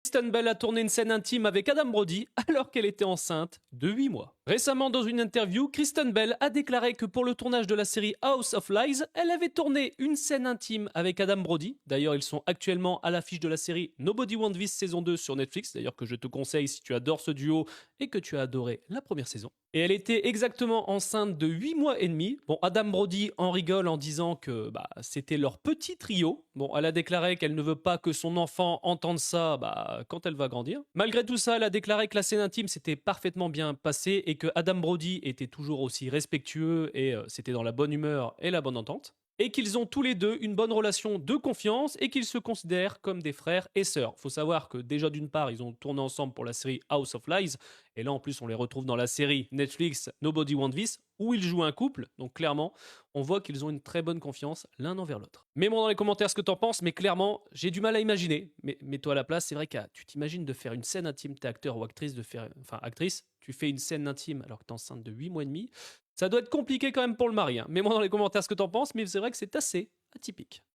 Kristen Bell a tourné une scène intime avec Adam Brody alors qu'elle était enceinte de 8 mois. Récemment, dans une interview, Kristen Bell a déclaré que pour le tournage de la série House of Lies, elle avait tourné une scène intime avec Adam Brody. D'ailleurs, ils sont actuellement à l'affiche de la série Nobody Want This saison 2 sur Netflix, d'ailleurs que je te conseille si tu adores ce duo et que tu as adoré la première saison. Et elle était exactement enceinte de 8 mois et demi. Bon, Adam Brody en rigole en disant que c'était leur petit trio. Bon, elle a déclaré qu'elle ne veut pas que son enfant entende ça quand elle va grandir. Malgré tout ça, elle a déclaré que la scène intime s'était parfaitement bien passée et que Adam Brody était toujours aussi respectueux et c'était dans la bonne humeur et la bonne entente. Et qu'ils ont tous les deux une bonne relation de confiance et qu'ils se considèrent comme des frères et sœurs. Faut savoir que déjà d'une part, ils ont tourné ensemble pour la série House of Lies, et là en plus on les retrouve dans la série Netflix Nobody Want This, où ils jouent un couple, donc clairement, on voit qu'ils ont une très bonne confiance l'un envers l'autre. Mets-moi dans les commentaires ce que t'en penses, mais clairement, j'ai du mal à imaginer. Mais mets-toi à la place, c'est vrai que tu t'imagines de faire une scène intime, t'es acteur ou actrice, enfin actrice, tu fais une scène intime alors que t'es enceinte de 8 mois et demi, ça doit être compliqué quand même pour le mari. Hein. Mets-moi dans les commentaires ce que t'en penses, mais c'est vrai que c'est assez atypique.